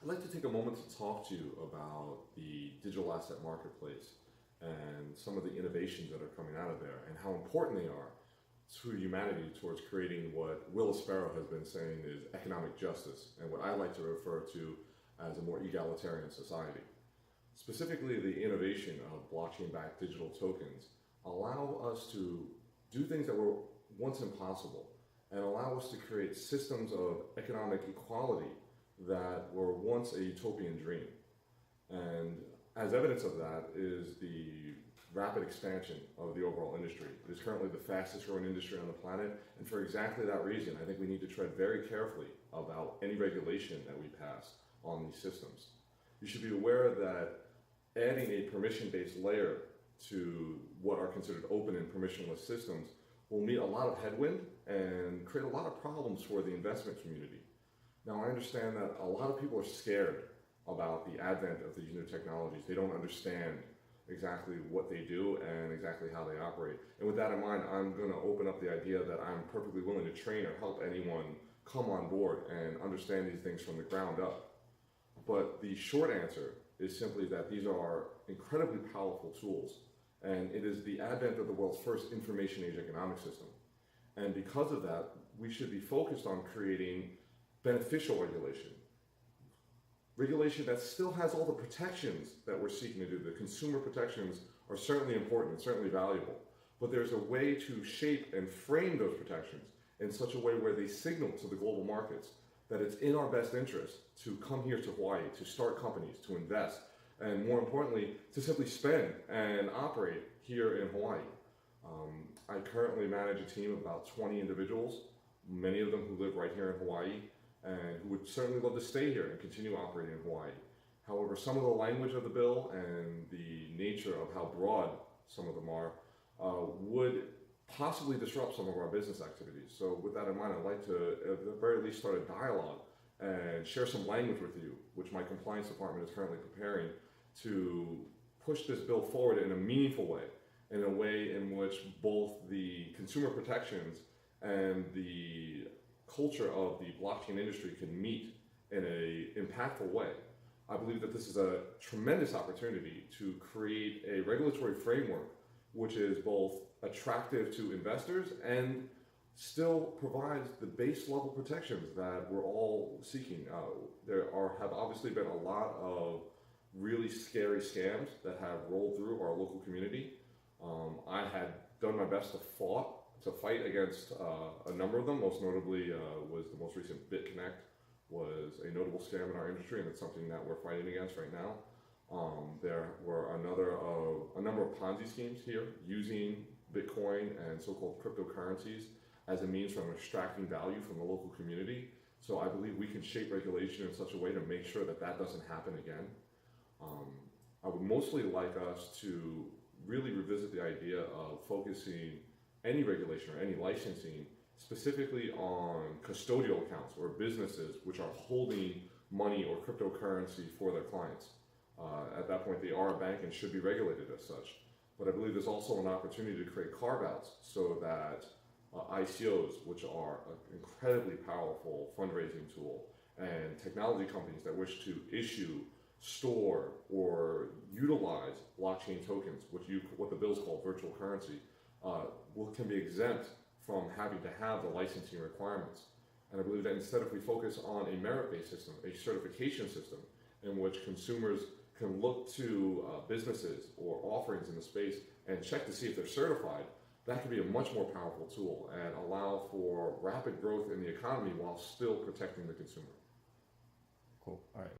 I'd like to take a moment to talk to you about the digital asset marketplace and some of the innovations that are coming out of there and how important they are to humanity towards creating what Will Sparrow has been saying is economic justice and what I like to refer to as a more egalitarian society. Specifically, the innovation of blockchain-backed digital tokens allow us to do things that were once impossible and allow us to create systems of economic equality that were once a utopian dream. And as evidence of that is the rapid expansion of the overall industry. It is currently the fastest growing industry on the planet, and for exactly that reason, I think we need to tread very carefully about any regulation that we pass on these systems. You should be aware that adding a permission-based layer to what are considered open and permissionless systems will meet a lot of headwind and create a lot of problems for the investment community. Now, I understand that a lot of people are scared about the advent of these new technologies. They don't understand exactly what they do and exactly how they operate. And with that in mind, I'm going to open up the idea that I'm perfectly willing to train or help anyone come on board and understand these things from the ground up. But the short answer is simply that these are incredibly powerful tools, and it is the advent of the world's first information age economic system. And because of that, we should be focused on creating beneficial regulation that still has all the protections that we're seeking to do. The consumer protections are certainly important, certainly valuable, but there's a way to shape and frame those protections in such a way where they signal to the global markets that it's in our best interest to come here to Hawaii, to start companies, to invest, and more importantly, to simply spend and operate here in Hawaii. I currently manage a team of about 20 individuals, many of them who live right here in Hawaii, and who would certainly love to stay here and continue operating in Hawaii. However, some of the language of the bill and the nature of how broad some of them are would possibly disrupt some of our business activities. So with that in mind, I'd like to, at the very least, start a dialogue and share some language with you, which my compliance department is currently preparing to push this bill forward in a meaningful way, in a way in which both the consumer protections and the culture of the blockchain industry can meet in an impactful way. I believe that this is a tremendous opportunity to create a regulatory framework which is both attractive to investors and still provides the base level protections that we're all seeking. Have obviously been a lot of really scary scams that have rolled through our local community. I had done my best to fight against a number of them. Most notably was the most recent BitConnect was a notable scam in our industry, and it's something that we're fighting against right now. There were a number of Ponzi schemes here using Bitcoin and so-called cryptocurrencies as a means from extracting value from the local community. So I believe we can shape regulation in such a way to make sure that that doesn't happen again. I would mostly like us to really revisit the idea of focusing any regulation or any licensing specifically on custodial accounts or businesses which are holding money or cryptocurrency for their clients. At that point, they are a bank and should be regulated as such. But I believe there's also an opportunity to create carve-outs so that ICOs, which are an incredibly powerful fundraising tool, and technology companies that wish to issue, store, or utilize blockchain tokens, what the bill's called virtual currency, can be exempt from having to have the licensing requirements. And I believe that instead, if we focus on a merit-based system, a certification system, in which consumers can look to businesses or offerings in the space and check to see if they're certified, that could be a much more powerful tool and allow for rapid growth in the economy while still protecting the consumer. Cool. All right.